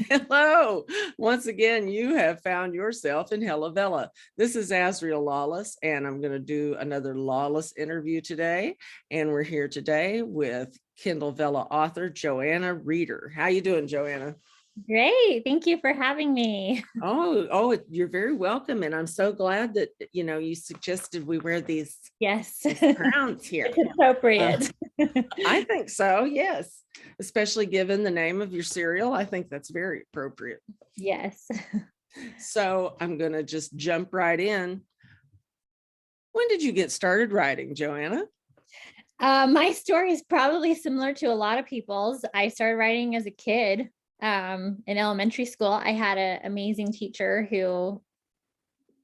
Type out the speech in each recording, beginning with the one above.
Hello. Once again, you have found yourself in Hella Vella. This is Azriel Lawless, and I'm going to do another Lawless interview today. And we're here today with Kindle Vella author Joanna Reeder. How you doing, Joanna? Great. Thank you for having me. You're very welcome. And I'm so glad that, you suggested we wear these Yes, crowns here. it's appropriate. I think so, yes. Especially given the name of your cereal, I think that's very appropriate. Yes. So I'm going to just jump right in. When did you get started writing, Joanna? My story is probably similar to a lot of people's. I started writing as a kid in elementary school. I had an amazing teacher who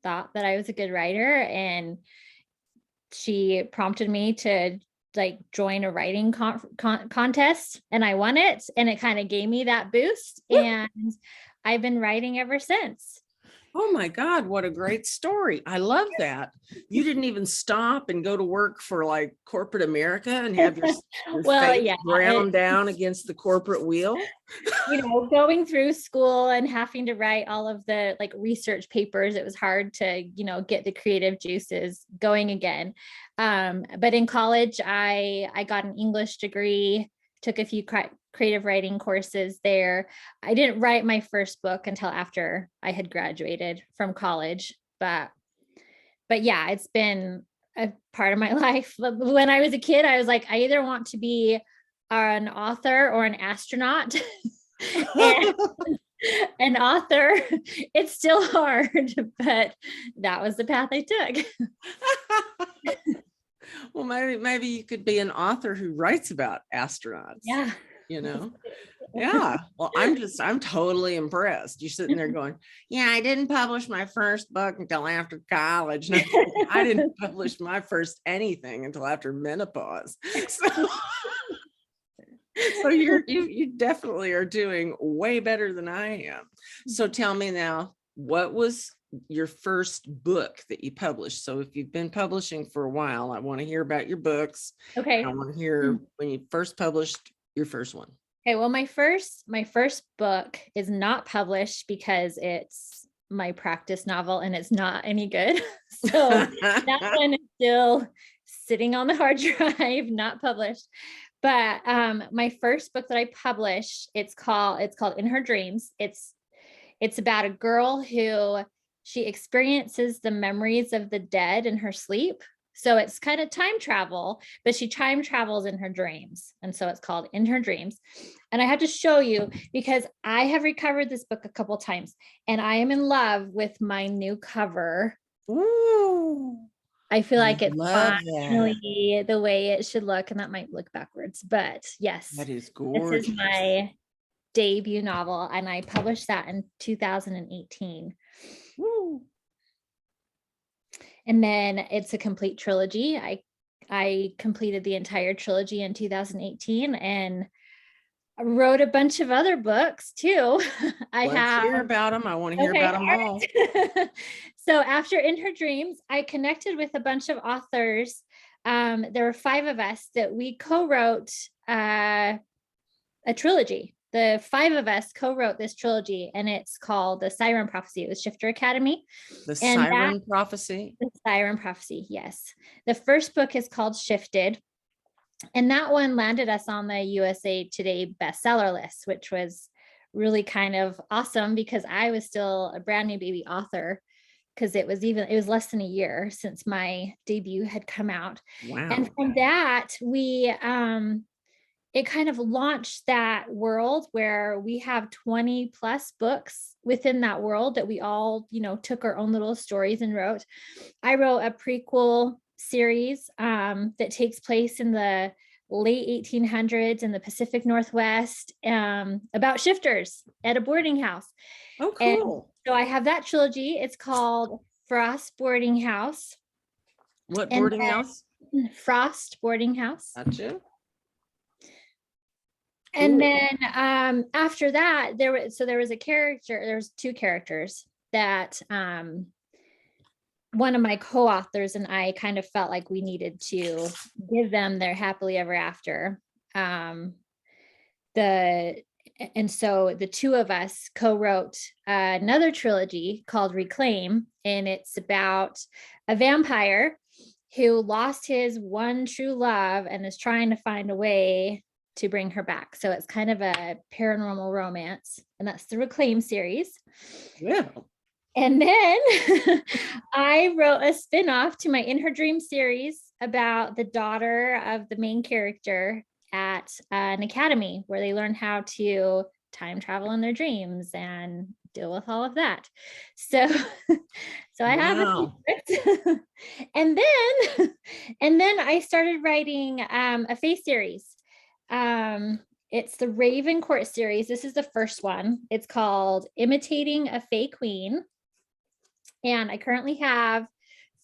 thought that I was a good writer, and she prompted me to join a writing contest, and I won it, and it kind of gave me that boost, and I've been writing ever since. Oh my God, what a great story. I love that. You didn't even stop and go to work for like corporate America and have your Well, face yeah, ground down against the corporate wheel. Going through school and having to write all of the research papers, it was hard to, get the creative juices going again. But in college, I got an English degree, took a few creative writing courses there. I didn't write my first book until after I had graduated from college, but yeah, it's been a part of my life. When I was a kid, I was like, I either want to be an author or an astronaut. And an author, it's still hard, but that was the path I took. Well, maybe you could be an author who writes about astronauts. Yeah. Yeah. Well, I'm totally impressed. You're sitting there going, yeah, I didn't publish my first book until after college. No, I didn't publish my first anything until after menopause. So you definitely are doing way better than I am. So tell me now, what was your first book that you published? So if you've been publishing for a while, I want to hear about your books. Okay. I want to hear when you first published your first one. Okay. Well, my first book is not published because it's my practice novel and it's not any good. So that one is still sitting on the hard drive, not published. But my first book that I published, it's called In Her Dreams. It's about a girl who she experiences the memories of the dead in her sleep. So it's kind of time travel, but she time travels in her dreams. And so it's called In Her Dreams. And I had to show you because I have recovered this book a couple times and I am in love with my new cover. Ooh. I feel like it's finally the way it should look, and that might look backwards, but yes, that is gorgeous. This is my debut novel, and I published that in 2018. Woo. And then it's a complete trilogy. I completed the entire trilogy in 2018 and wrote a bunch of other books too. Let's hear about them. I want to hear about them all. So after In Her Dreams, I connected with a bunch of authors. There were 5 of us that we co-wrote a trilogy. The 5 of us co-wrote this trilogy, and it's called the Siren Prophecy. It was Shifter Academy. The Siren Prophecy? The Siren Prophecy, yes. The first book is called Shifted. And that one landed us on the USA Today bestseller list, which was really kind of awesome because I was still a brand new baby author because it was less than a year since my debut had come out. Wow. And from that, we it kind of launched that world where we have 20 plus books within that world that we all, took our own little stories and wrote. I wrote a prequel series that takes place in the late 1800s in the Pacific Northwest about shifters at a boarding house. Oh, cool. And so I have that trilogy. It's called Frost Boarding House. What boarding house? Frost Boarding House. Gotcha. And then after that, there was a character, there's 2 characters that one of my co-authors and I kind of felt like we needed to give them their happily ever after. And so the two of us co-wrote another trilogy called Reclaim, and it's about a vampire who lost his one true love and is trying to find a way to bring her back. So it's kind of a paranormal romance, and that's the Reclaim series. Yeah. And then I wrote a spin-off to my In Her Dream series about the daughter of the main character at an academy where they learn how to time travel in their dreams and deal with all of that. So I have a secret. and then I started writing a fae series. It's the Raven Court series. This is the first one. It's called Imitating a Fae Queen. And I currently have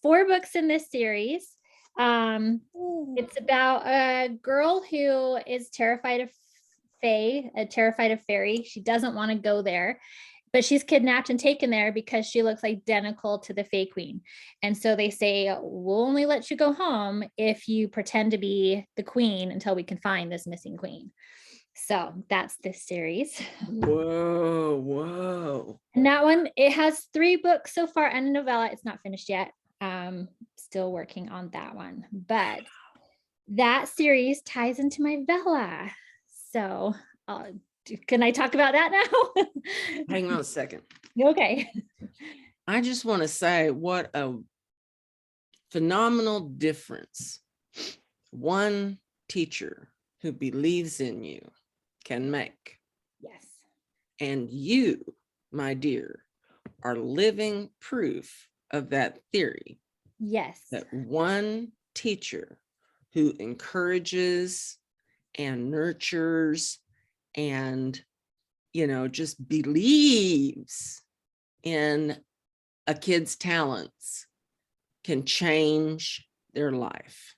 4 books in this series. It's about a girl who is terrified of fae, terrified of fairy. She doesn't want to go there, but she's kidnapped and taken there because she looks identical to the fae queen. And so they say, we'll only let you go home if you pretend to be the queen until we can find this missing queen. So that's this series. Whoa. And that one, it has 3 books so far and a novella. It's not finished yet. Still working on that one, but that series ties into my Vella. So can I talk about that now? Hang on a second. Okay. I just want to say what a phenomenal difference one teacher who believes in you can make. Yes. And you, my dear, are living proof of that theory. Yes. That one teacher who encourages and nurtures and, just believes in a kid's talents can change their life.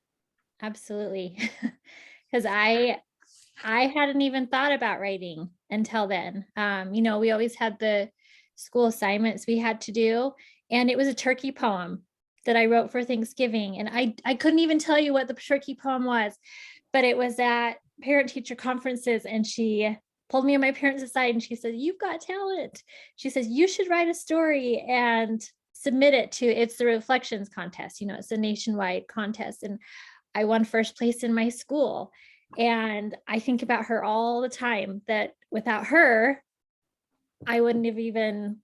Absolutely. Because I hadn't even thought about writing until then. We always had the school assignments we had to do, and it was a turkey poem that I wrote for Thanksgiving. And I couldn't even tell you what the turkey poem was, but it was at parent teacher conferences, and she pulled me and my parents aside and she said, "You've got talent." She says, "You should write a story and submit it to," it's the Reflections contest. It's a nationwide contest. And I won first place in my school. And I think about her all the time, that without her, I wouldn't have even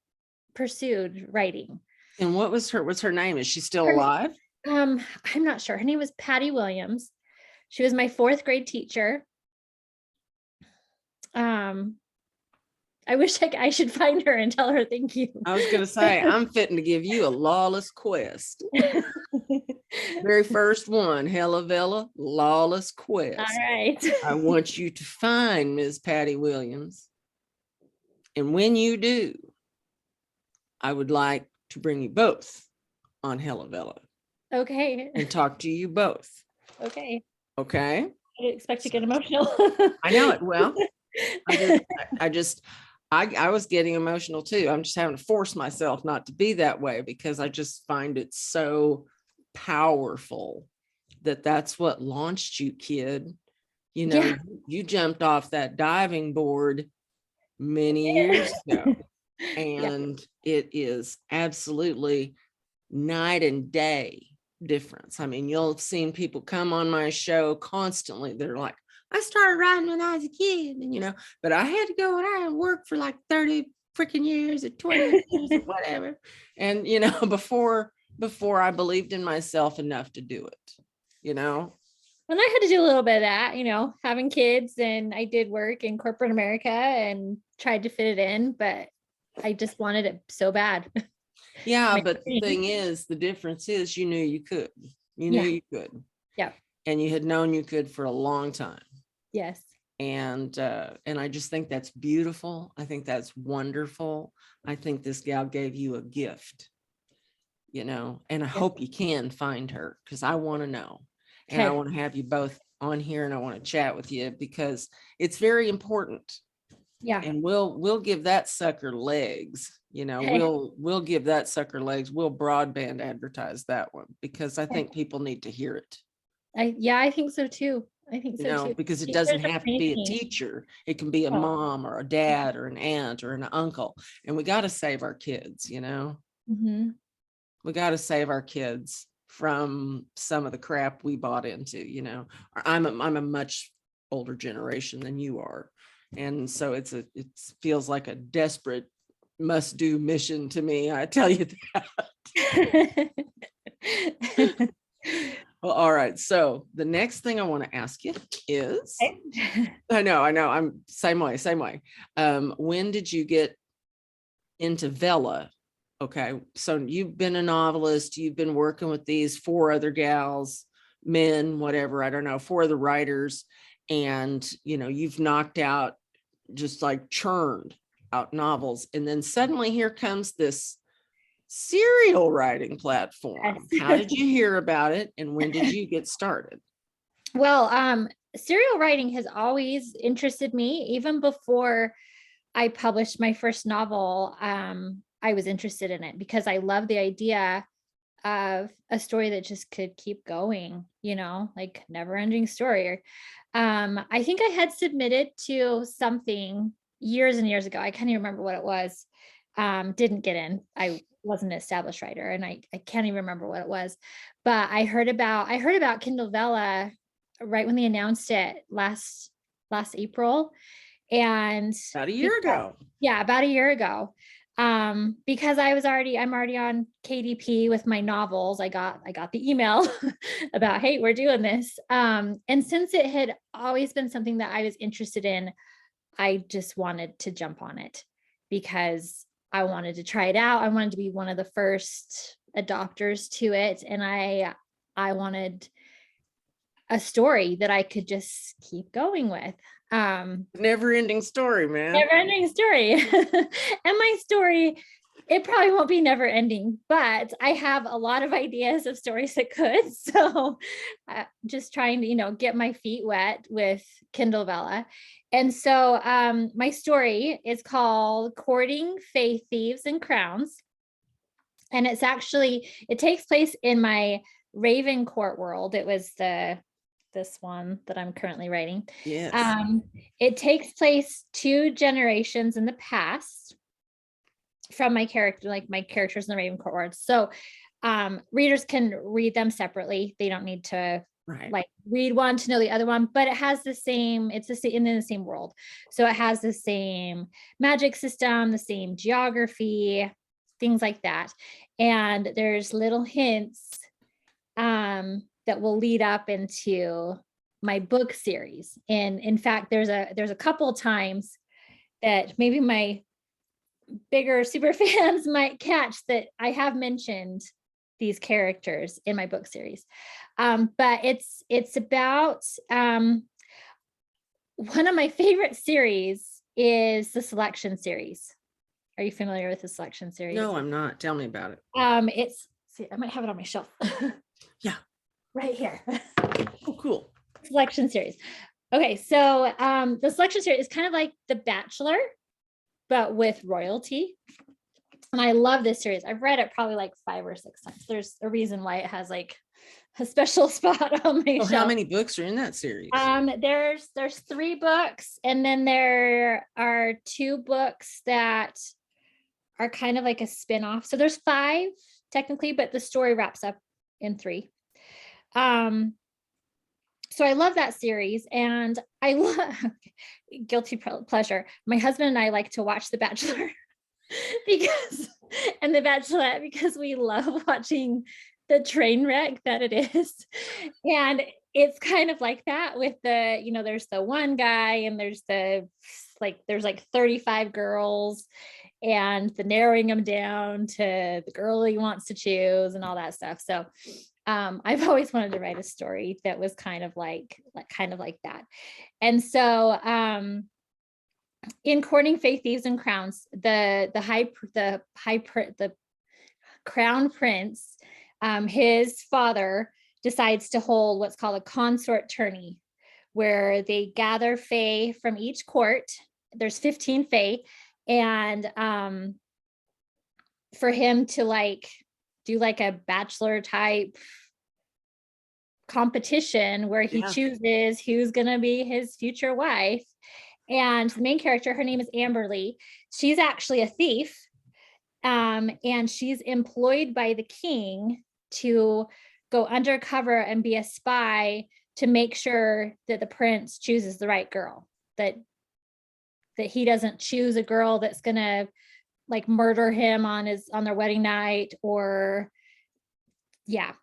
pursued writing. And what's her name? Is she still alive? I'm not sure. Her name was Patty Williams. She was my 4th grade teacher. I wish I should find her and tell her thank you. I was going to say, I'm fitting to give you a lawless quest. Very first one, Vella, lawless quest. All right. I want you to find Ms. Patty Williams. And when you do, I would like to bring you both on Vella. Okay. And talk to you both. Okay. Okay. I expect to get emotional. I know it. Well, I was getting emotional too. I'm just having to force myself not to be that way, because I just find it so powerful that that's what launched you, kid. You jumped off that diving board many years ago, and it is absolutely night and day difference. I mean, you'll have seen people come on my show constantly. They're like, I started writing when I was a kid, and but I had to go and work for like 30 freaking years or 20 years or whatever. And before I believed in myself enough to do it, And I had to do a little bit of that, having kids, and I did work in corporate America and tried to fit it in, but I just wanted it so bad. Yeah, but the thing is, the difference is you knew you could. You knew you could. Yeah. And you had known you could for a long time. Yes. And I just think that's beautiful. I think that's wonderful. I think this gal gave you a gift, and I hope you can find her, because I want to know. And I want to have you both on here, and I want to chat with you, because it's very important. Yeah. And we'll give that sucker legs. We'll give that sucker legs. We'll broadband advertise that one, because I think people need to hear it. I think so too. I think you so know, too. because it Teachers doesn't are have to be a amazing. teacher. It can be a Oh, mom or a dad or an aunt or an uncle. And we got to save our kids, you know, mhm. we got to save our kids from some of the crap we bought into, you know. I'm a much older generation than you are. And so it feels like a desperate must do mission to me. I tell you that. Well, all right. So the next thing I want to ask you is, I know, I'm same way, same way. When did you get into Vella? Okay, so you've been a novelist, you've been working with these four other gals, men, whatever, I don't know, four other writers, and you know, you've knocked out, just like churned out novels, and then suddenly here comes this serial writing platform. How did you hear about it, and when did you get started? Well, serial writing has always interested me. Even before I published my first novel, I was interested in it because I love the idea of a story that just could keep going, you know, like never ending story. I think I had submitted to something years and years ago. I can't even remember what it was. Didn't get in. I wasn't an established writer and I can't even remember what it was. But I heard about Kindle Vella right when they announced it last April. And About a year ago. yeah, about a year ago. Because I'm already on KDP with my novels. I got the email about, hey, we're doing this. And since it had always been something that I was interested in, I just wanted to jump on it because I wanted to try it out. I wanted to be one of the first adopters to it. And I wanted a story that I could just keep going with. Never ending story, man. Never ending story. And my story, it probably won't be never ending, but I have a lot of ideas of stories that could. So just trying to, get my feet wet with Kindle Vella. And so my story is called Courting Faith, Thieves, and Crowns. And it takes place in my Raven Court world. It was this one that I'm currently writing. Yes. It takes place 2 generations in the past from my character, like my characters in the Raven Court world. So readers can read them separately. They don't need to like read one to know the other one, but it has the same, it's the same in the same world. So it has the same magic system, the same geography, things like that. And there's little hints that will lead up into my book series. And in fact, there's a couple of times that maybe my bigger super fans might catch that I have mentioned these characters in my book series. But it's about one of my favorite series is the Selection series. Are you familiar with the Selection series? No, I'm not. Tell me about it. See, I might have it on my shelf. Yeah. Right here. Oh, cool. Selection series. Okay, so the Selection series is kind of like The Bachelor, but with royalty. And I love this series. I've read it probably like 5 or 6 times. There's a reason why it has like a special spot on my Oh, shelf. how many books are in that series? There's 3 books, and then there are 2 books that are kind of like a spin-off. So there's 5 technically, but the story wraps up in 3. So I love that series, and I love guilty pleasure. My husband and I like to watch The Bachelor and The Bachelorette because we love watching the train wreck that it is. And it's kind of like that with there's the one guy and there's like 35 girls and the narrowing them down to the girl he wants to choose and all that stuff. So I've always wanted to write a story that was kind of like that. And so in Courting Faith, Thieves, and Crowns, the crown prince, his father decides to hold what's called a consort tourney, where they gather fae from each court. There's 15 fae, and for him to like do like a bachelor type competition where he Yeah. chooses who's going to be his future wife. And the main character, her name is Amberly. She's actually a thief. And she's employed by the king to go undercover and be a spy to make sure that the prince chooses the right girl, that he doesn't choose a girl that's gonna like murder him on their wedding night, or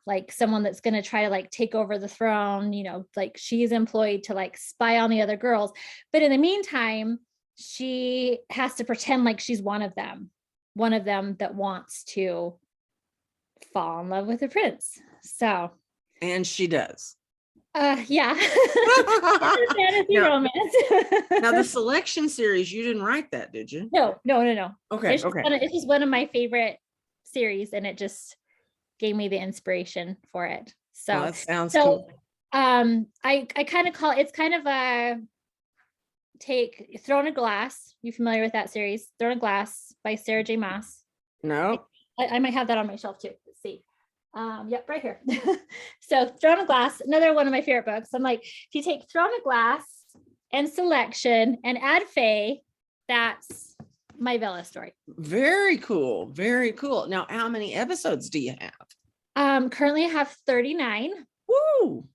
like someone that's going to try to like take over the throne. Like she's employed to like spy on the other girls, but in the meantime she has to pretend like she's one of them that wants to fall in love with the prince. So And she does. Yeah. It's a fantasy romance. Now the selection series, you didn't write that, did you? No. Okay. It's just one of my favorite series, and it just gave me the inspiration for it. So that sounds cool. I kind of call it's kind of a Thrown a Glass. You familiar with that series? Thrown a Glass by Sarah J. Maas. No. I might have that on my shelf too. Let's see. Yep, right here. So Thrown a Glass, another one of my favorite books. I'm like, if you take Thrown a Glass and Selection and add Faye, that's my Vella story. Very cool. Very cool. Now, how many episodes do you have? Currently I have 39. Woo!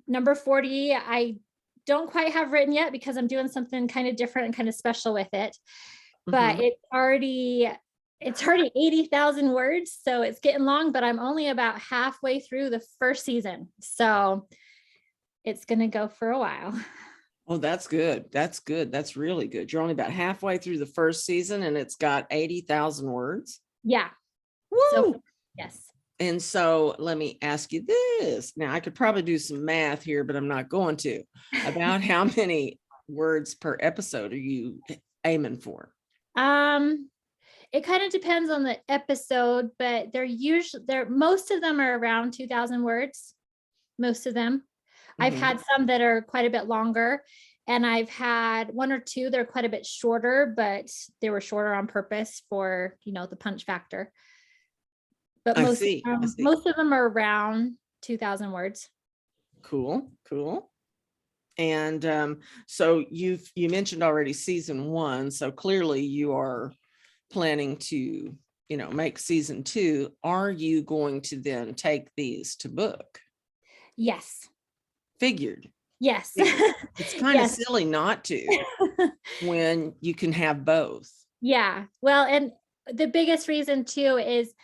Number 40, I don't quite have written yet because I'm doing something kind of different and kind of special with it. But it's already 80,000 words, so it's getting long, but I'm only about halfway through the first season. So it's going to go for a while. Oh, that's good. That's good. That's really good. You're only about halfway through the first season and it's got 80,000 words. Yeah. Woo! So, yes. And so let me ask you this. Now, I could probably do some math here, but I'm not going to. About how many words per episode are you aiming for? It kind of depends on the episode, but most of them are around 2,000 words. Most of them. I've had some that are quite a bit longer, and I've had one or two that are quite a bit shorter, but they were shorter on purpose for, the punch factor. But most of them are around 2,000 words. Cool. And so you mentioned already season 1, so clearly you are planning to, make season 2. Are you going to then take these to book? Yes. Figured. Yes. It's kind of silly not to when you can have both. Yeah. Well, and the biggest reason too is,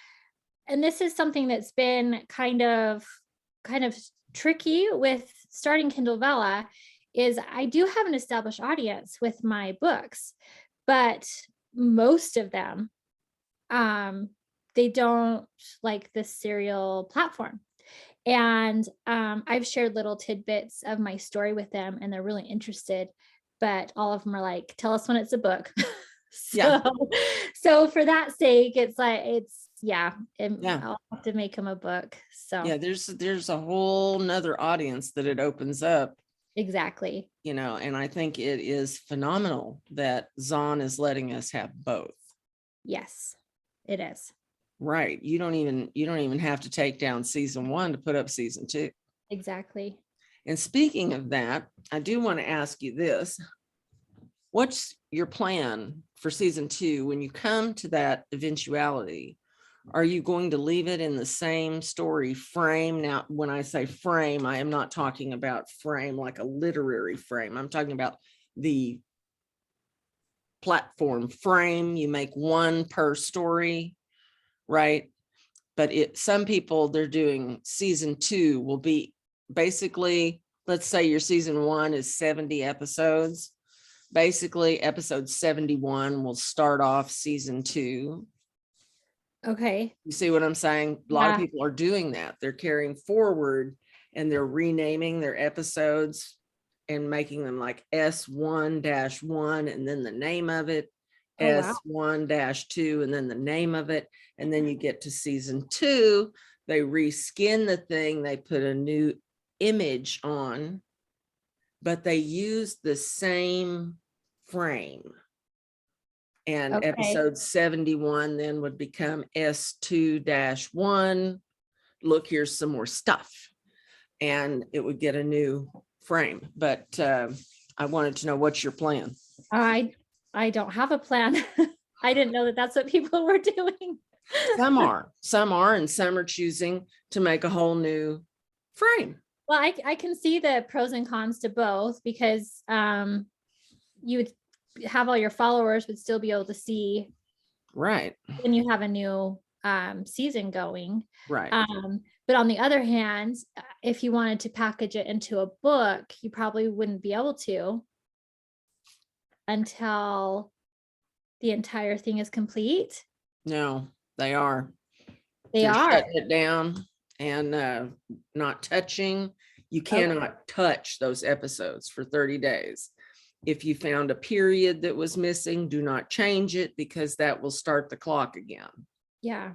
and this is something that's been kind of tricky with starting Kindle Vella, is I do have an established audience with my books, but most of them, they don't like the serial platform. And I've shared little tidbits of my story with them, and they're really interested, but all of them are like, tell us when it's a book. So for that sake, it's like, I'll have to make them a book. So yeah, there's a whole nother audience that it opens up. Exactly. And I think it is phenomenal that Zahn is letting us have both. Yes, it is. Right. You don't even have to take down season 1 to put up season 2. Exactly. And speaking of that, I do want to ask you this. What's your plan for season 2 when you come to that eventuality? Are you going to leave it in the same story frame? Now, when I say frame, I am not talking about frame like a literary frame. I'm talking about the platform frame. You make one per story, right? But some people, they're doing season 2 will be basically, let's say your season 1 is 70 episodes. Basically, episode 71 will start off season 2. Okay. You see what I'm saying? A lot of people are doing that. They're carrying forward and they're renaming their episodes and making them like S1-1 and then the name of it, S1-2 and then the name of it. And then you get to season 2, they reskin the thing, they put a new image on, but they use the same frame. And episode 71 then would become S2-1, look, here's some more stuff, and it would get a new frame. But I wanted to know, what's your plan? I don't have a plan. I didn't know that that's what people were doing. Some are, and some are choosing to make a whole new frame. Well, I can see the pros and cons to both, because you would have all your followers would still be able to see Right. when you have a new season going. Right. But on the other hand, if you wanted to package it into a book, you probably wouldn't be able to until the entire thing is complete. No, they are. They They're are. shutting it down and not touching. You cannot touch those episodes for 30 days. If you found a period that was missing, do not change it, because that will start the clock again. Yeah.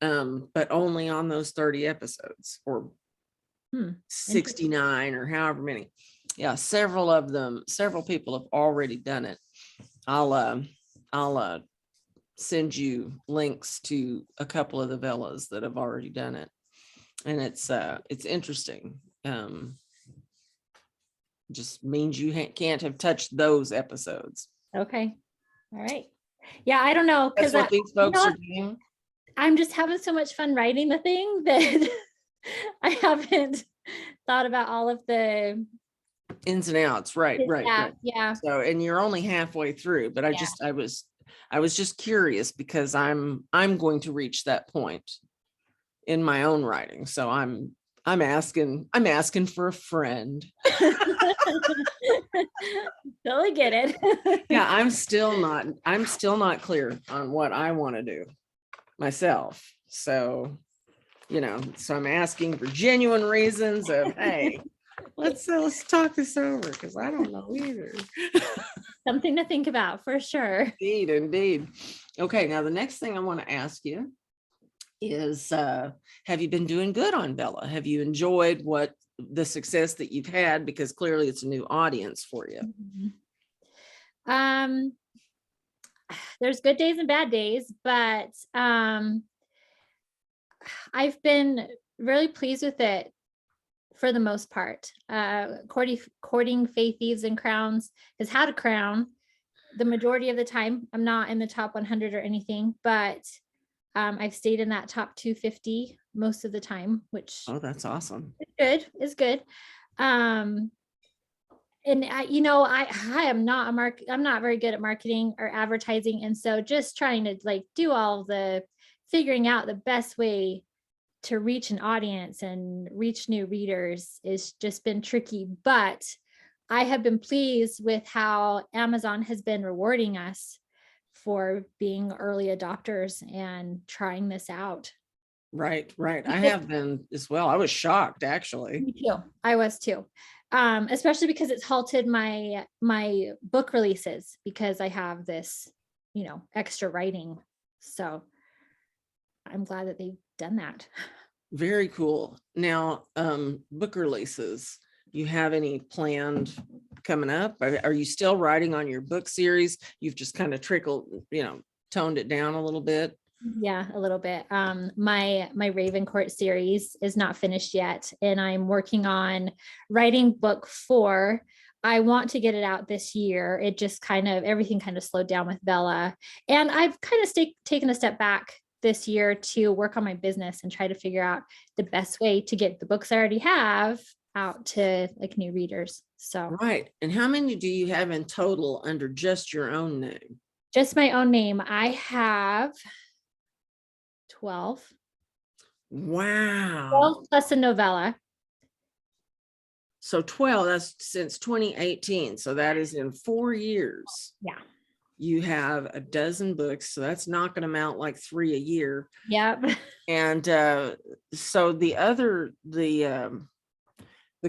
But only on those 30 episodes, or 69 or however many. Yeah, several people have already done it. I'll send you links to a couple of the Vellas that have already done it, and it's interesting. Just means you can't have touched those episodes. Okay. All right. Yeah, I don't know, That's what these folks are doing. I'm just having so much fun writing the thing that I haven't thought about all of the ins and outs. Right. Yeah. So, and you're only halfway through, but I was just curious, because I'm going to reach that point in my own writing. So I'm asking for a friend. Totally get it. Yeah, I'm still not clear on what I want to do myself. So, so I'm asking for genuine reasons of, hey, let's talk this over, because I don't know either. Something to think about for sure. Indeed. Okay, now the next thing I want to ask you is, have you been doing good on Vella? Have you enjoyed the success that you've had? Because clearly it's a new audience for you. There's good days and bad days, but I've been really pleased with it for the most part. Courting Faith, Thieves, and Crowns has had a crown the majority of the time. I'm not in the top 100 or anything, but I've stayed in that top 250 most of the time, which that's awesome. Is good. And I'm not very good at marketing or advertising, and so just trying to do all the figuring out the best way to reach an audience and reach new readers is just been tricky. But I have been pleased with how Amazon has been rewarding us for being early adopters and trying this out. Right. I have been as well. I was shocked, actually. Me too. I was too. Especially because it's halted my book releases, because I have this, extra writing. So I'm glad that they've done that. Very cool. Now, book releases, you have any planned coming up? Are you still writing on your book series? You've just kind of toned it down a little bit. Yeah, a little bit. My Raven Court series is not finished yet, and I'm working on writing book 4. I want to get it out this year. It just everything slowed down with Vella, and I've taken a step back this year to work on my business and try to figure out the best way to get the books I already have out to new readers. So right. And how many do you have in total under just your own name? Just my own name. I have 12. Wow. 12 plus a novella. So 12, that's since 2018. So that is in 4 years. Yeah. You have a dozen books. So that's knocking them out like 3 a year. Yep. And so the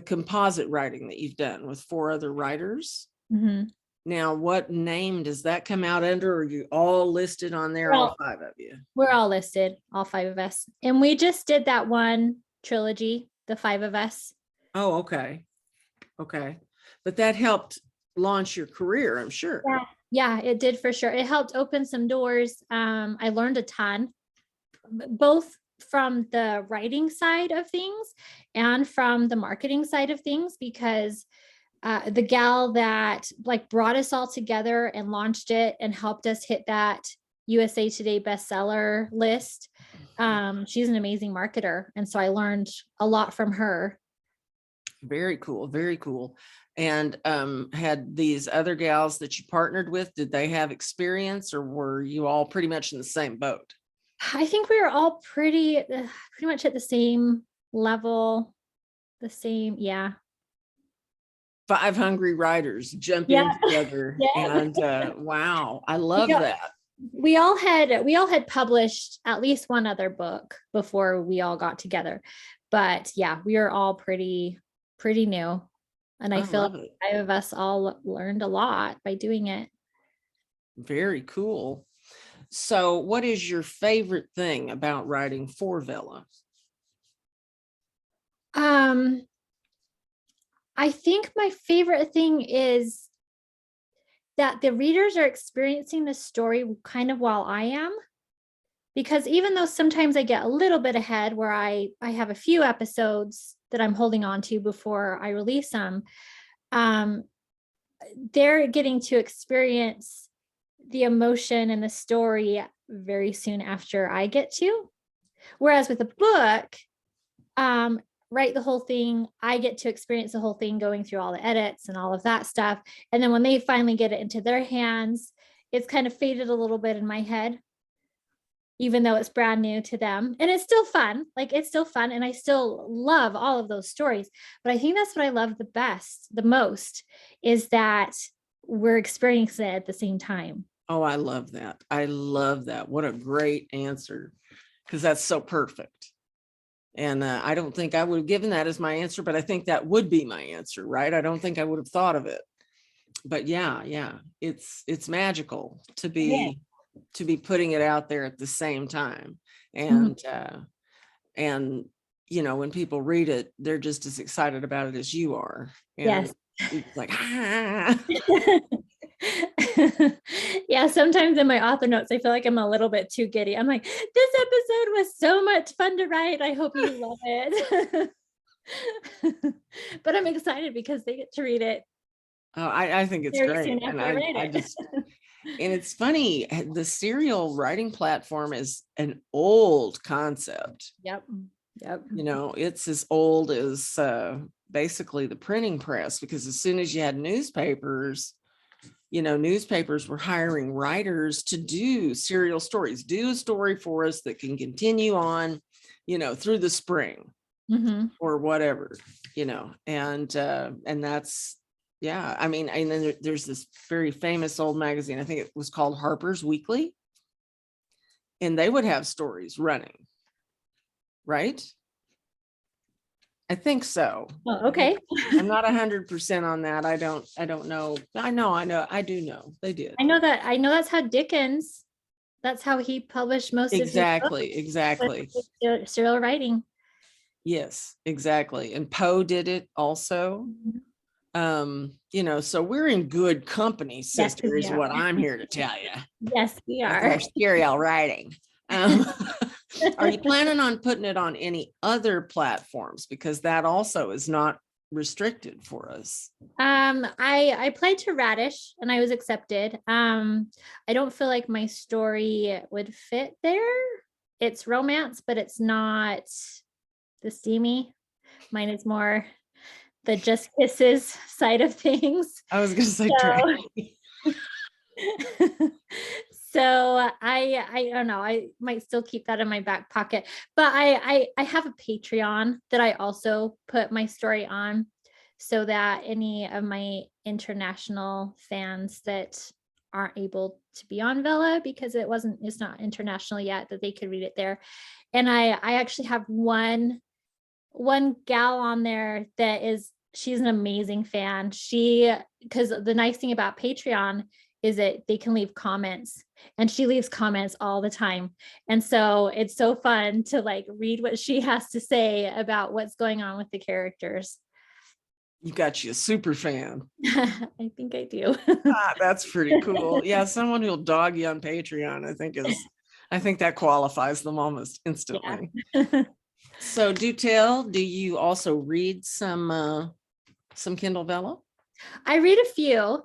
composite writing that you've done with 4 other writers. Mm-hmm. Now, what name does that come out under? Or are you all listed on there, all 5 of you? We're all listed, all 5 of us. And we just did that one trilogy, the 5 of us. Oh, okay. Okay. But that helped launch your career, I'm sure. Yeah, it did for sure. It helped open some doors. I learned a ton, both from the writing side of things and from the marketing side of things, because the gal that like brought us all together and launched it and helped us hit that USA Today bestseller list. She's an amazing marketer. And so I learned a lot from her. Very cool. Very cool. And had these other gals that you partnered with, did they have experience, or were you all pretty much in the same boat? I think we were all pretty much at the same level, the same. Yeah. 5 hungry writers jump in Yeah. together. Yeah. And wow, I love Yeah. that. We all had published at least one other book before we all got together. But yeah, we are all pretty new. And I feel love like it. 5 of us all learned a lot by doing it. Very cool. So what is your favorite thing about writing for Vella? I think my favorite thing is that the readers are experiencing the story kind of while I am. Because even though sometimes I get a little bit ahead where I have a few episodes that I'm holding on to before I release them, they're getting to experience the emotion and the story very soon after I get to. Whereas with a book, write the whole thing, I get to experience the whole thing, going through all the edits and all of that stuff. And then when they finally get it into their hands, it's kind of faded a little bit in my head, even though it's brand new to them. And it's still fun. Like, it's still fun. And I still love all of those stories. But I think that's what I love the most, is that we're experiencing it at the same time. Oh, I love that. I love that. What a great answer, because that's so perfect. And I don't think I would have given that as my answer, but I think that would be my answer, right? I don't think I would have thought of it. But yeah, it's magical to be putting it out there at the same time. And and you know, when people read it, they're just as excited about it as you are. And Yes. it's like, ah. Yeah, sometimes in my author notes, I feel like I'm a little bit too giddy. I'm like, this episode was so much fun to write. I hope you love it. But I'm excited because they get to read it. Oh, I think it's Very great. soon And after I write I it. just, and it's funny, the serial writing platform is an old concept. Yep. You know, it's as old as basically the printing press, because as soon as you had newspapers, you know, newspapers were hiring writers to do serial stories, do a story for us that can continue on, you know, through the spring or whatever, you know, and that's, yeah, I mean, and then there's this very famous old magazine, I think it was called Harper's Weekly, and they would have stories running, right? I think so. Oh, okay. I'm not 100% on that. I don't know. I do know they did. I know that's how Dickens, that's how he published most of his books. Exactly. Serial writing. Yes, exactly. And Poe did it also. You know, so we're in good company, sister, is what I'm here to tell you. Yes, we With are. our serial writing. Are you planning on putting it on any other platforms? Because that also is not restricted for us. I applied to Radish and I was accepted. I don't feel like my story would fit there. It's romance, but it's not the steamy. Mine is more the just kisses side of things. I was gonna say So I don't know, I might still keep that in my back pocket, but I have a Patreon that I also put my story on, so that any of my international fans that aren't able to be on Vella because it's not international yet, that they could read it there. And I actually have one gal on there she's an amazing fan. Because the nice thing about Patreon is that they can leave comments, and she leaves comments all the time. And so it's so fun to like read what she has to say about what's going on with the characters. You got you a super fan. I think I do. That's pretty cool. Yeah, someone who'll dog you on Patreon, I think I think that qualifies them almost instantly. Yeah. So do tell, do you also read some Kindle Vella? I read a few.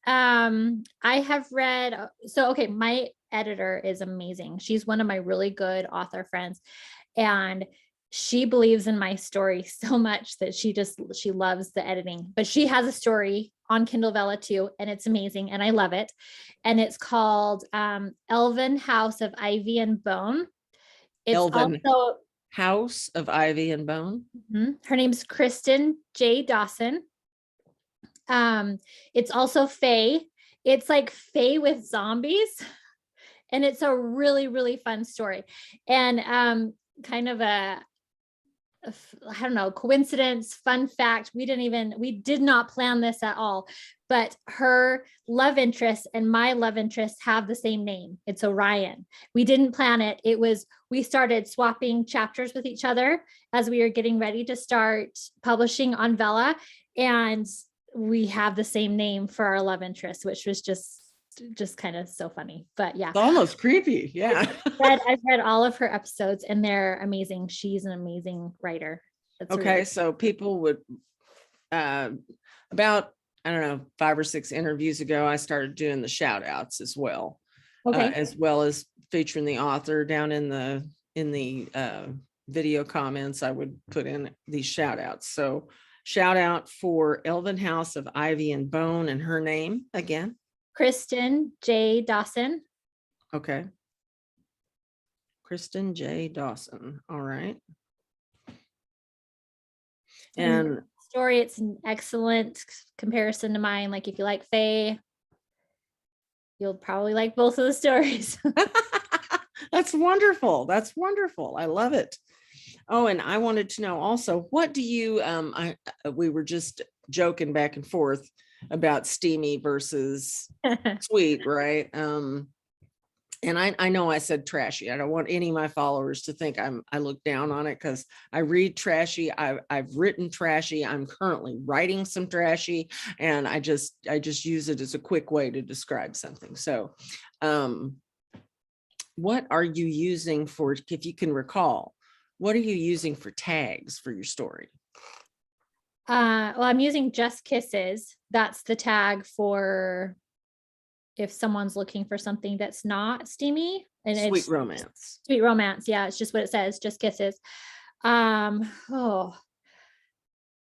I have read, so okay, my editor is amazing. She's one of my really good author friends, and she believes in my story so much that she loves the editing. But she has a story on Kindle Vella too, and it's amazing, and I love it. And it's called Elven House of Ivy and Bone. It's Elven also House of Ivy and Bone. her name's Kristen J. Dawson. It's also Fae. It's like Fae with zombies, and it's a really, really fun story. And kind of I don't know, coincidence, fun fact. We did not plan this at all, but her love interest and my love interest have the same name. It's Orion. We didn't plan it. We started swapping chapters with each other as we were getting ready to start publishing on Vella. And we have the same name for our love interest, which was just kind of so funny. But yeah, It's almost creepy. Yeah. I've read all of her episodes, and they're amazing. She's an amazing writer. That's Okay, really so people would about, I don't know, 5 or 6 interviews ago, I started doing the shout outs as well. okay. As well as featuring the author down in the video comments. I would put in these shout outs. So shout out for Elven House of Ivy and Bone, and her name again. Kristen J. Dawson. Okay. Kristen J. Dawson. All right. And story, it's an excellent comparison to mine. Like if you like Faye, you'll probably like both of the stories. that's wonderful. That's wonderful. I love it. Oh, and I wanted to know also, what do you we were just joking back and forth about steamy versus sweet, right? And I know I said trashy. I don't want any of my followers to think I look down on it, because I read trashy. I've written trashy. I'm currently writing some trashy, and I just use it as a quick way to describe something. So what are you using for, if you can recall, what are you using for tags for your story? Well, I'm using Just Kisses. That's the tag for if someone's looking for something that's not steamy, and Sweet it's romance. Sweet romance. Yeah, it's just what it says, Just Kisses.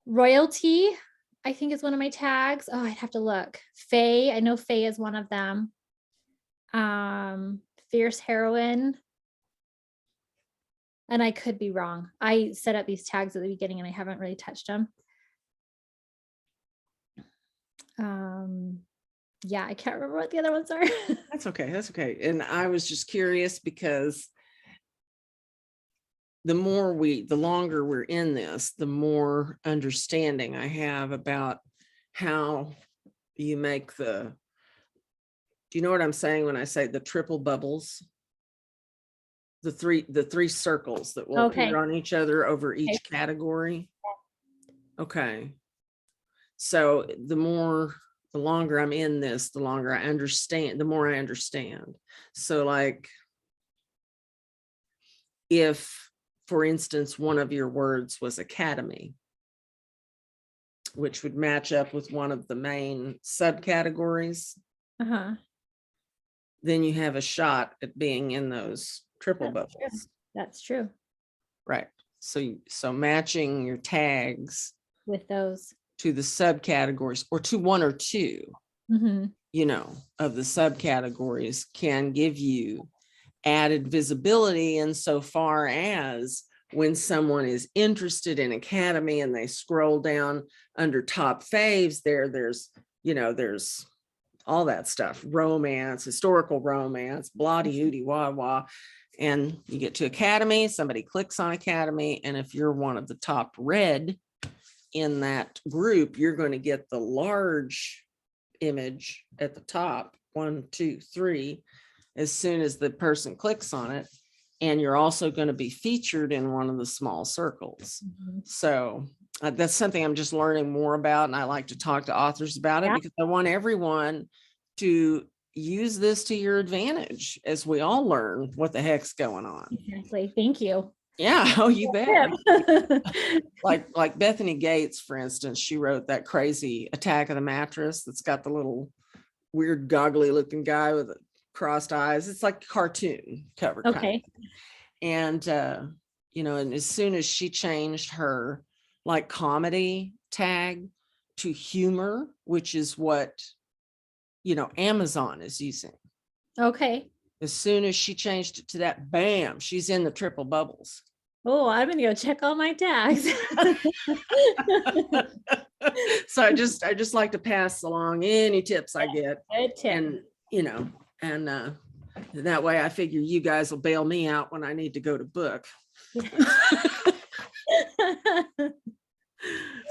Royalty, I think, is one of my tags. Oh, I'd have to look. Faye, I know Faye is one of them. Fierce heroine. And I could be wrong. I set up these tags at the beginning and I haven't really touched them. Yeah, I can't remember what the other ones are. That's okay. That's okay. And I was just curious because the longer we're in this, the more understanding I have about how you make do you know what I'm saying when I say the triple bubbles? The three circles that will appear on each other over each category. Okay. So the longer I'm in this, the longer I understand, the more I understand. So like, if, for instance, one of your words was academy, which would match up with one of the main subcategories, then you have a shot at being in those triple bubbles. That's true. Right. So matching your tags with those to the subcategories, or to one or two, of the subcategories, can give you added visibility insofar as when someone is interested in academy and they scroll down under top faves, there's all that stuff, romance, historical romance, bloody hooty wah wah. And you get to academy, somebody clicks on academy, and if you're one of the top read in that group, you're going to get the large image at the top, 1, 2, 3, as soon as the person clicks on it. And you're also going to be featured in one of the small circles. So that's something I'm just learning more about. And I like to talk to authors about it because I want everyone to use this to your advantage as we all learn what the heck's going on. Exactly. Thank you. Yeah. Oh, you bet. Yeah. Like Bethany Gates, for instance, she wrote that crazy Attack of the Mattress that's got the little weird goggly looking guy with crossed eyes. It's like a cartoon cover kind of. Okay. And and as soon as she changed her like comedy tag to humor, which is what Amazon is using, Okay. as soon as she changed it to that, bam, she's in the triple bubbles. Oh, I'm gonna go check all my tags. So I just like to pass along any tips I get. Good tip. And that way I figure you guys will bail me out when I need to go to book.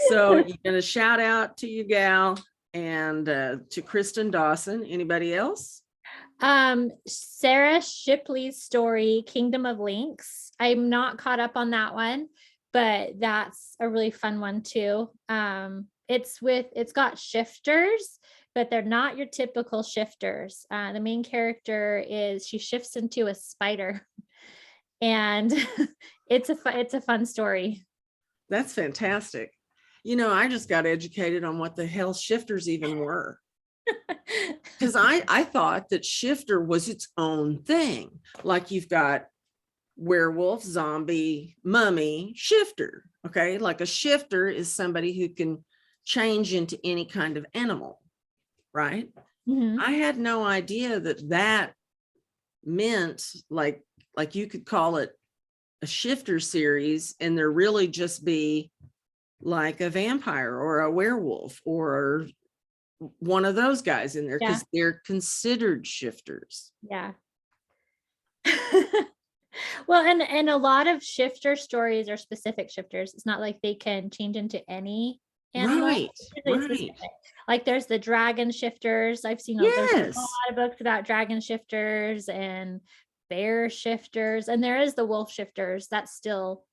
So you're gonna shout out to you, gal, and to Kristen Dawson. Anybody else? Sarah Shipley's story, Kingdom of Lynx. I'm not caught up on that one, but that's a really fun one too. It's got shifters, but they're not your typical shifters. The main character she shifts into a spider, and it's a fun story. That's fantastic. I just got educated on what the hell shifters even were. Because I thought that shifter was its own thing. Like you've got werewolf, zombie, mummy, shifter. Okay. Like a shifter is somebody who can change into any kind of animal. Right. Mhm. I had no idea that meant like you could call it a shifter series and there really just be like a vampire or a werewolf or one of those guys in there, because they're considered shifters. Yeah. Well, and a lot of shifter stories are specific shifters. It's not like they can change into any animal. Right. Like there's the dragon shifters. I've seen there's a lot of books about dragon shifters and bear shifters, and there is the wolf shifters. That's still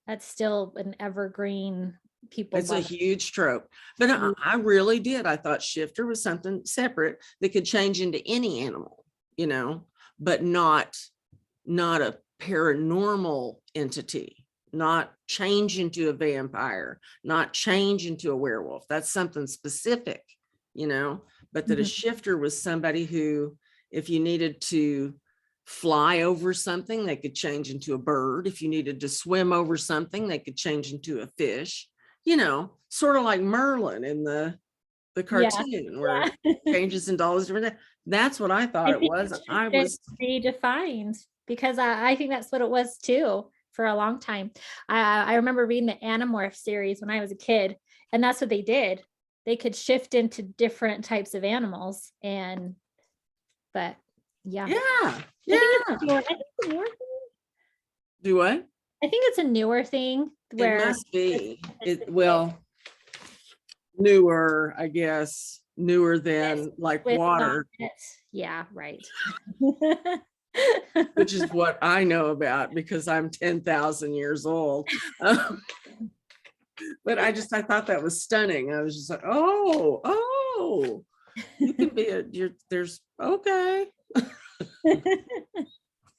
an evergreen. People, it's a huge trope, but I really did. I thought shifter was something separate that could change into any animal, but not a paranormal entity, not change into a vampire, not change into a werewolf. That's something specific, but that a shifter was somebody who, if you needed to fly over something, they could change into a bird. If you needed to swim over something, they could change into a fish, sort of like Merlin in the cartoon where it changes into all those different things. That's what I thought it was. I was redefined, because I think that's what it was too for a long time. I remember reading the Animorph series when I was a kid, and that's what they did. They could shift into different types of animals, but yeah. I think it's a newer thing. Do what? I think it's a newer thing. Where it must be. Newer, I guess. Newer than like water. Yeah, right. Which is what I know about because I'm 10,000 years old. But I thought that was stunning. I was just like, oh, you can be there's okay.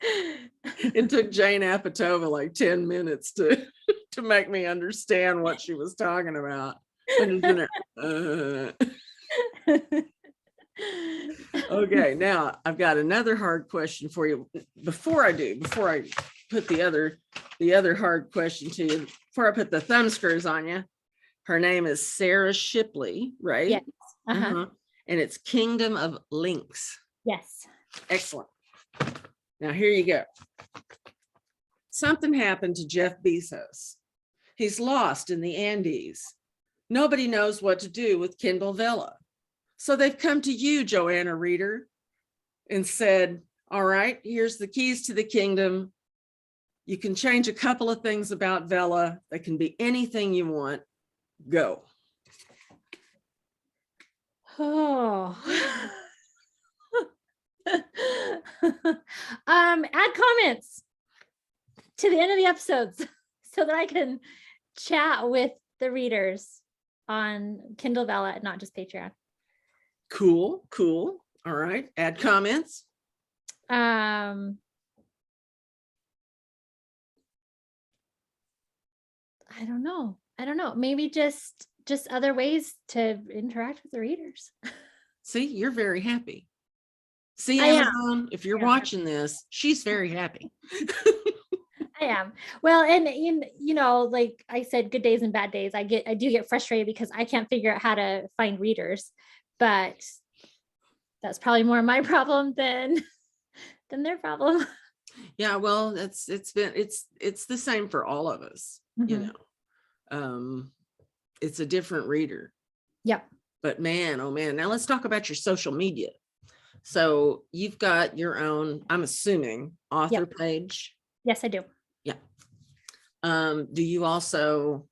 It took Jane Apatow like 10 minutes to make me understand what she was talking about. Okay, now I've got another hard question for you. Before I put the other hard question to you, before I put the thumb screws on you, her name is Sarah Shipley, right? Yes. Uh-huh. And it's Kingdom of Lynx. Yes. Excellent. Now here you go. Something happened to Jeff Bezos. He's lost in the Andes. Nobody knows what to do with Kindle Vella. So they've come to you, Joanna Reeder, and said, all right, here's the keys to the kingdom. You can change a couple of things about Vella. They can be anything you want. Go. Oh. Add comments to the end of the episodes so that I can chat with the readers on Kindle Vella, not just Patreon. Cool. All right. Add comments. I don't know. Maybe just other ways to interact with the readers. See, you're very happy. See, I am. Amazon, if you're watching this, she's very happy. I am. Well, and you know, like I said, good days and bad days. I do get frustrated because I can't figure out how to find readers, but that's probably more my problem than their problem. Yeah, well, it's the same for all of us, you Mhm. know. It's a different reader. Yep. But man, oh man, now let's talk about your social media. So you've got your own, I'm assuming, author Yep. page. Yes, I do. Yeah. Do you also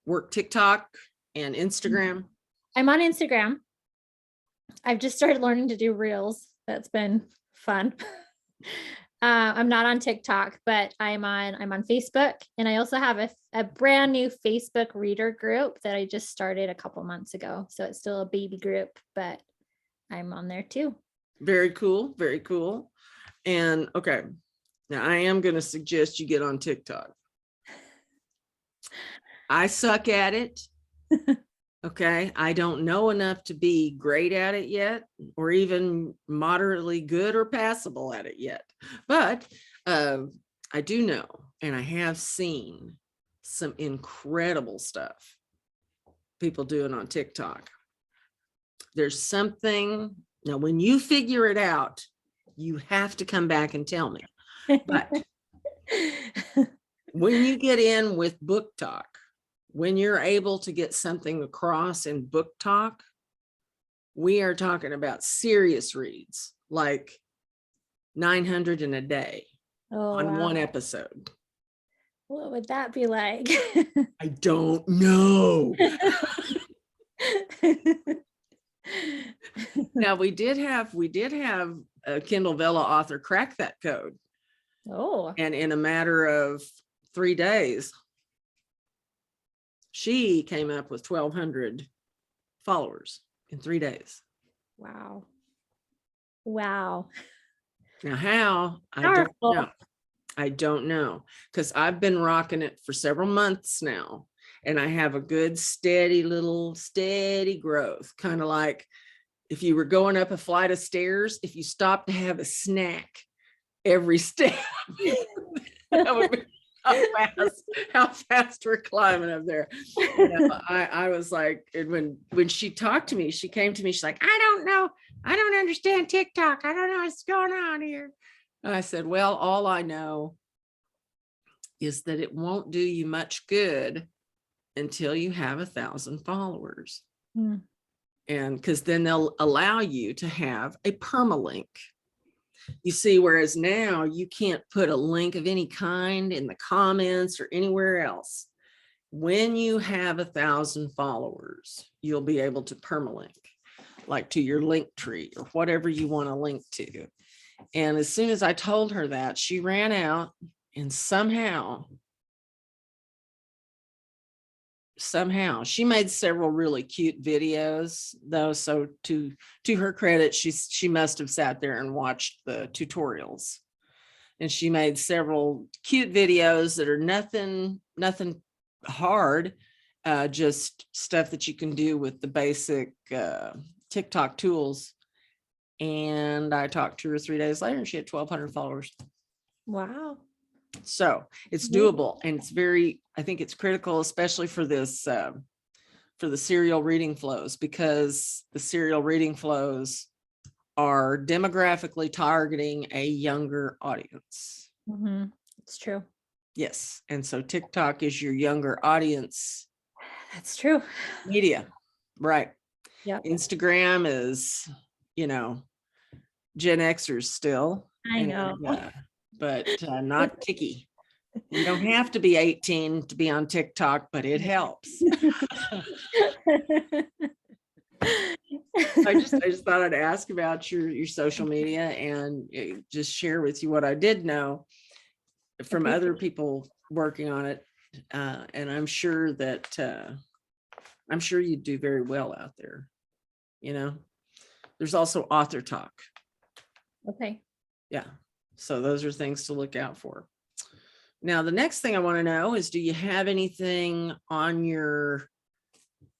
work TikTok and Instagram? I'm on Instagram. I've just started learning to do reels. That's been fun. I'm not on TikTok, but I'm on Facebook, and I also have a brand new Facebook reader group that I just started a couple months ago. So it's still a baby group, but I'm on there too. Very cool. Very cool. And okay, now I am going to suggest you get on TikTok. I suck at it. Okay. I don't know enough to be great at it yet, or even moderately good or passable at it yet. But I do know, and I have seen some incredible stuff people doing on TikTok. There's something, now when you figure it out, you have to come back and tell me. But when you get in with book talk, when you're able to get something across in book talk, we are talking about serious reads, like 900 in a day on wow. one episode. What would that be like? I don't know. Now we did have a Kindle Vella author crack that code. Oh, And in a matter of 3 days, she came up with 1,200 followers in 3 days. wow. Wow. Now, how? I don't Powerful. know. I don't know, because I've been rocking it for several months now, and I have a good steady growth, kind of like if you were going up a flight of stairs, if you stopped to have a snack every step, that would be how fast we're climbing up there. You know, I was like, and when she talked to me, she came to me, she's like, I don't know, I don't understand TikTok, I don't know what's going on here. And I said, well, all I know is that it won't do you much good until you have 1,000 followers. Mm. And because then they'll allow you to have a permalink. You see, whereas now you can't put a link of any kind in the comments or anywhere else. When you have 1,000 followers, you'll be able to permalink, like to your link tree or whatever you want to link to. And as soon as I told her that, she ran out, and somehow she made several really cute videos though. So to her credit, she must have sat there and watched the tutorials, and she made several cute videos that are nothing hard, just stuff that you can do with the basic TikTok tools. And I talked to her 3 days later, and she had 1,200 followers. Wow. So it's doable, and it's I think it's critical, especially for this, for the serial reading flows, because the serial reading flows are demographically targeting a younger audience. Mm-hmm. It's true. Yes. And so TikTok is your younger audience. That's true. Media, right? Yep. Instagram is, Gen Xers still. I know. But not Tiki. You don't have to be 18 to be on TikTok, but it helps. I just thought I'd ask about your social media and just share with you what I did know from other people working on it. And I'm sure you do very well out there, There's also author talk. Okay. Yeah. So those are things to look out for. Now, the next thing I want to know is, do you have anything on your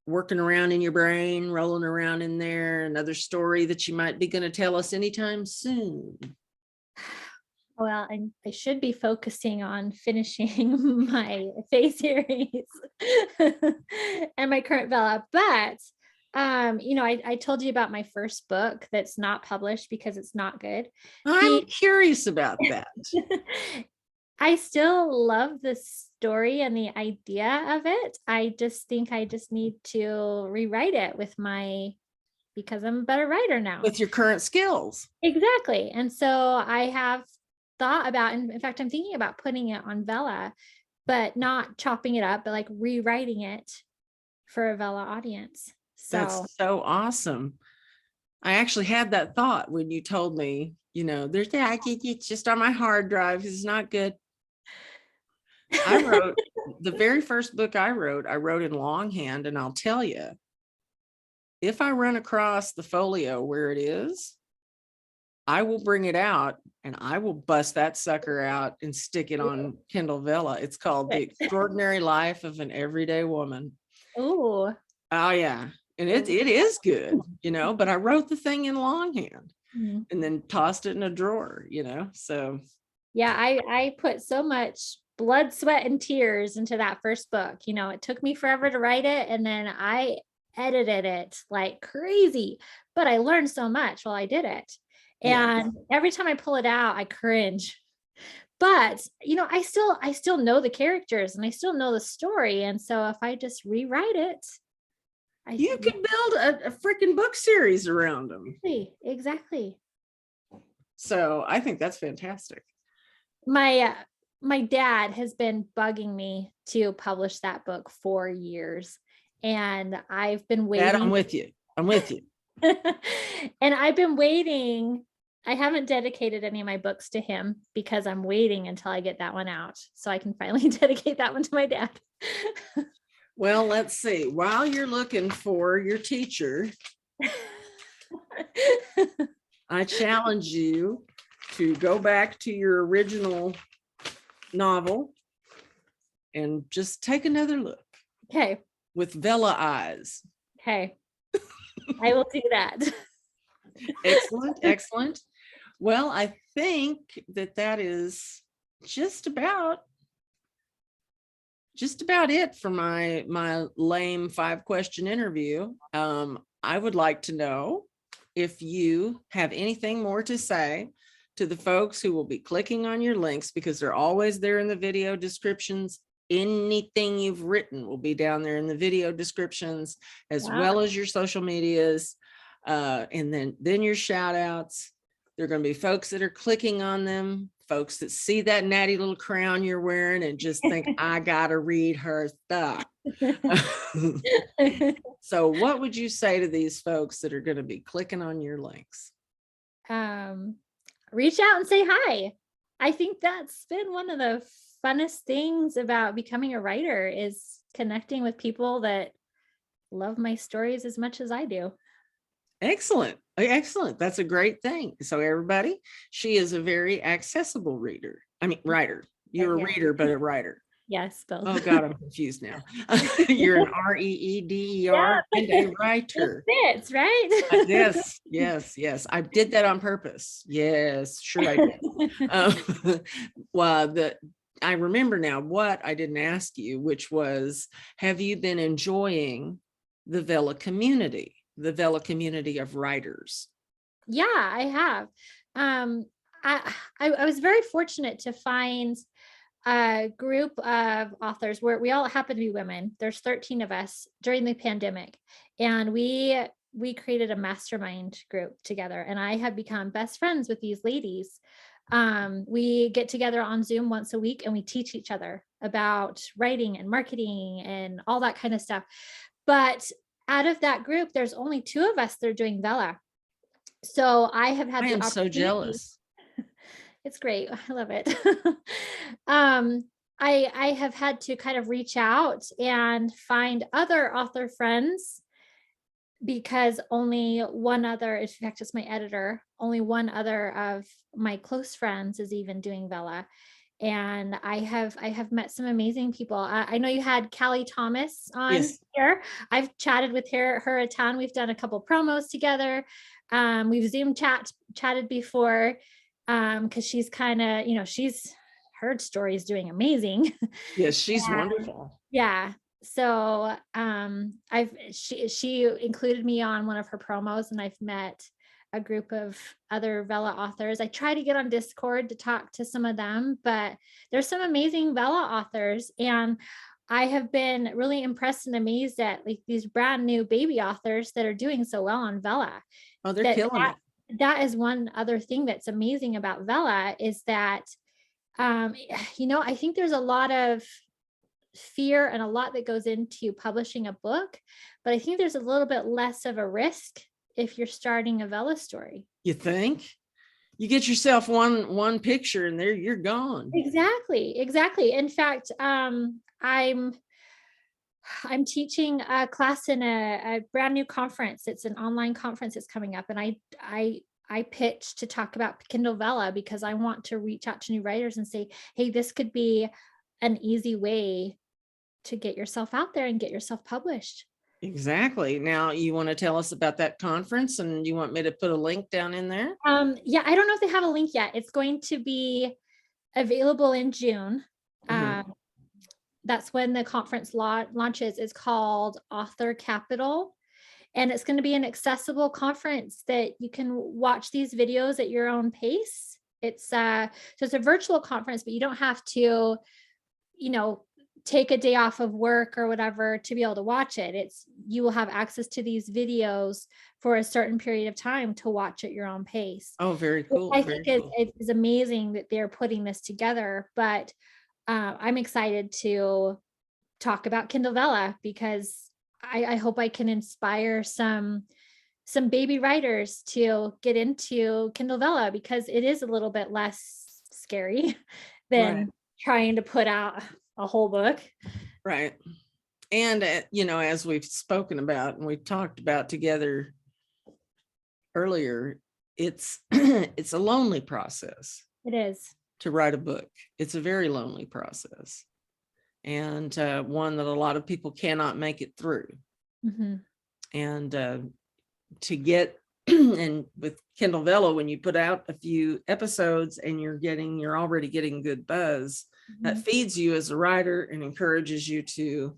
working around in your brain, rolling around in there, another story that you might be going to tell us anytime soon? Well, I should be focusing on finishing my Fae series and my current Vella, but I told you about my first book that's not published because it's not good. I'm curious about that. I still love the story and the idea of it. I just think I just need to rewrite it because I'm a better writer now. With your current skills. Exactly. And so I have thought about, and in fact, I'm thinking about putting it on Vella, but not chopping it up, but like rewriting it for a Vella audience. That's so awesome. I actually had that thought when you told me, it's just on my hard drive. It's not good. I wrote the very first book I wrote in longhand, and I'll tell you, if I run across the folio where it is, I will bring it out and I will bust that sucker out and stick it on Kindle Vella. It's called The Extraordinary Life of an Everyday Woman. Oh yeah. And it is good, but I wrote the thing in longhand and then tossed it in a drawer, so. Yeah, I put so much blood, sweat, and tears into that first book. It took me forever to write it, and then I edited it like crazy, but I learned so much while I did it. And every time I pull it out, I cringe. But, I still know the characters and I still know the story. And so if I just rewrite it, you could build a freaking book series around them. Exactly. So I think that's fantastic. My dad has been bugging me to publish that book for years, and I've been waiting. Dad, I'm with you. And I've been waiting. I haven't dedicated any of my books to him because I'm waiting until I get that one out so I can finally dedicate that one to my dad. Well, let's see. While you're looking for your teacher, I challenge you to go back to your original novel and just take another look. Okay. With Vella eyes. Okay. I will do that. Excellent. Well, I think that is just about it for my lame 5-question interview. I would like to know if you have anything more to say to the folks who will be clicking on your links, because they're always there in the video descriptions. Anything you've written will be down there in the video descriptions, as well as your social medias, and then your shout outs. There are going to be folks that are clicking on them, folks that see that natty little crown you're wearing and just think, I gotta read her stuff. So what would you say to these folks that are going to be clicking on your links? Reach out and say hi. I think that's been one of the funnest things about becoming a writer, is connecting with people that love my stories as much as I do. Excellent. That's a great thing. So everybody, she is a very accessible writer. You're a reader, but a writer. Yes, both. Oh God, I'm confused now. You're an REEDER and a writer. It fits, right? Yes. I did that on purpose. Yes, sure I did. Well, I remember now what I didn't ask you, which was, have you been enjoying the Vella community of writers? Yeah, I have. I was very fortunate to find a group of authors where we all happen to be women. There's 13 of us during the pandemic, and we created a mastermind group together, and I have become best friends with these ladies. We get together on Zoom once a week and we teach each other about writing and marketing and all that kind of stuff. But out of that group, there's only 2 of us that are doing Vella. So I have had I am so jealous. It's great. I love it. I have had to kind of reach out and find other author friends because only one other, in fact, it's my editor, only one other of my close friends is even doing Vella. And I have met some amazing people. I know you had Callie Thomas on Yes. here. I've chatted with her a ton. We've done a couple promos together. We've chatted before, because she's kind of, she's her story is doing amazing. Yes, she's Yeah. wonderful. Yeah. So she included me on one of her promos, and I've met a group of other Vella authors. I try to get on Discord to talk to some of them, but there's some amazing Vella authors, and I have been really impressed and amazed at like these brand new baby authors that are doing so well on Vella. Oh, they're That killing it. that is one other thing that's amazing about Vella is that um, I think there's a lot of fear and a lot that goes into publishing a book, but I think there's a little bit less of a risk if you're starting a Vella story. You think? You get yourself one picture and there you're gone. Exactly. In fact, I'm teaching a class in a brand new conference. It's an online conference that's coming up, and I pitched to talk about Kindle Vella because I want to reach out to new writers and say, hey, this could be an easy way to get yourself out there and get yourself published. Exactly. Now you want to tell us about that conference, and you want me to put a link down in there? Yeah, I don't know if they have a link yet. It's going to be available in June. Mhm. That's when the conference launches. It's called Author Capital, and it's going to be an accessible conference that you can watch these videos at your own pace. So it's a virtual conference, but you don't have to, you know, take a day off of work or whatever to be able to watch it. You will have access to these videos for a certain period of time to watch at your own pace. Oh, very Which cool. I Very think is cool. it is amazing that they're putting this together. But I'm excited to talk about Kindle Vella because I hope I can inspire some baby writers to get into Kindle Vella because it is a little bit less scary Right. than trying to put out a whole book. Right. And as we've spoken about and we've talked about together earlier, it's it's a lonely process It is. to write a book. It's a very lonely process, and one that a lot of people cannot make it through. Mhm. And to get and with Kindle Vella, when you put out a few episodes and you're already getting good buzz, that Mhm. feeds you as a writer and encourages you to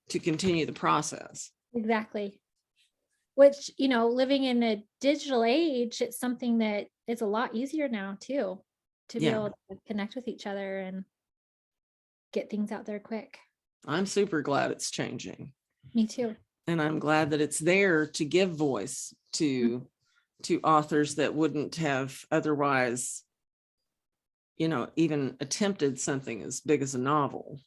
continue the process. Exactly. Which, living in a digital age, it's something that is a lot easier now too, to be Yeah, able to connect with each other and get things out there quick. I'm super glad it's changing, Me too. and I'm glad that it's there to give voice Mhm. to authors that wouldn't have otherwise, even attempted something as big as a novel.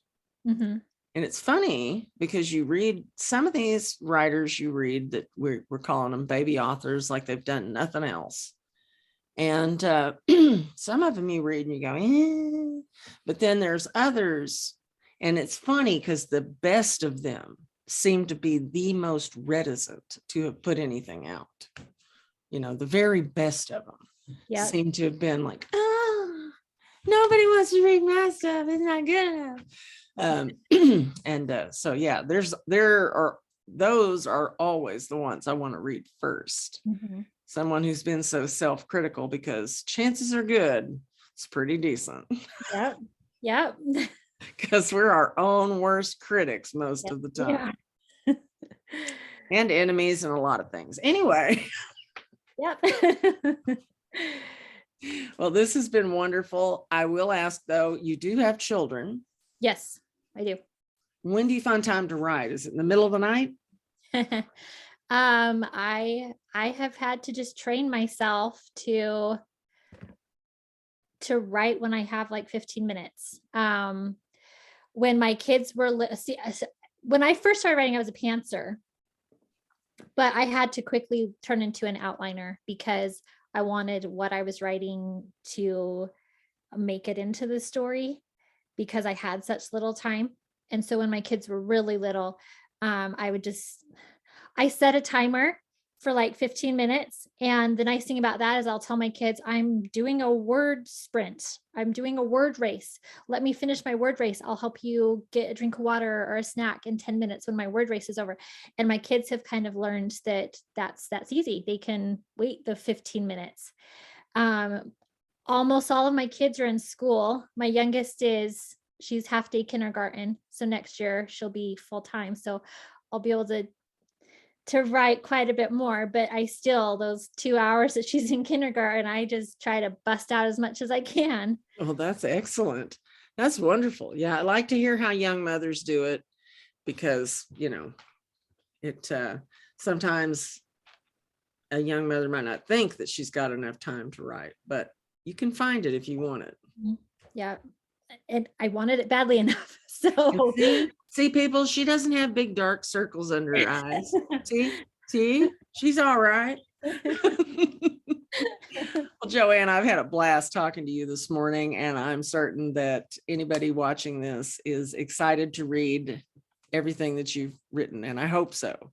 Mhm. And it's funny because you read some of these writers you read that we're calling them baby authors, like they've done nothing else. And some of them you read and you go, eh. But then there's others. And it's funny because the best of them seem to be the most reticent to have put anything out. The very best of them Yep. seem to have been like, oh, nobody wants to read my stuff. It's not good enough. And so yeah, those are always the ones I want to read first. Mhm. Someone who's been so self-critical, because chances are good it's pretty decent. Yep. Yep. Because we're our own worst critics most Yep. of the time, Yeah. and enemies and a lot of things. Anyway, Yep. well, this has been wonderful. I will ask though, you do have children. Yes, I do. When do you find time to write? Is it in the middle of the night? I have had to just train myself to write when I have like 15 minutes. When my kids were when I first started writing, I was a pantser, but I had to quickly turn into an outliner because I wanted what I was writing to make it into the story because I had such little time. And so when my kids were really little, I would just I set a timer for like 15 minutes. And the nice thing about that is I'll tell my kids, I'm doing a word sprint. I'm doing a word race. Let me finish my word race. I'll help you get a drink of water or a snack in 10 minutes when my word race is over. And my kids have kind of learned that that's easy. They can wait the 15 minutes. Um, Almost all of my kids are in school. My youngest she's half day kindergarten. So next year she'll be full time. So I'll be able to write quite a bit more, but I still, those 2 hours that she's in kindergarten, I just try to bust out as much as I can. Oh, that's excellent. That's wonderful. Yeah, I like to hear how young mothers do it because, it sometimes a young mother might not think that she's got enough time to write, but you can find it if you want it. Yeah. And I wanted it badly enough. And So see, people, she doesn't have big dark circles under her eyes. See, she's all right. Well, Joanna, I've had a blast talking to you this morning, and I'm certain that anybody watching this is excited to read everything that you've written, and I hope so,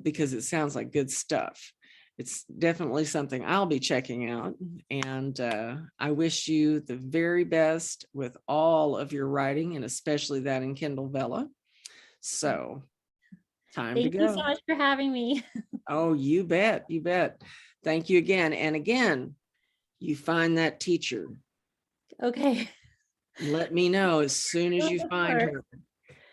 because it sounds like good stuff. It's definitely something I'll be checking out, and I wish you the very best with all of your writing, and especially that in Kindle Vella. So, time to thank you so go. much for having me. Oh, you bet. You bet. Thank you again. And again, you find that teacher. Okay. Let me know as soon as you find Sure. her,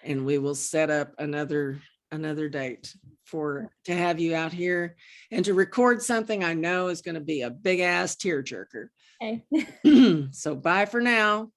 and we will set up another date to have you out here and to record something I know is going to be a big ass tearjerker. Okay. So bye for now.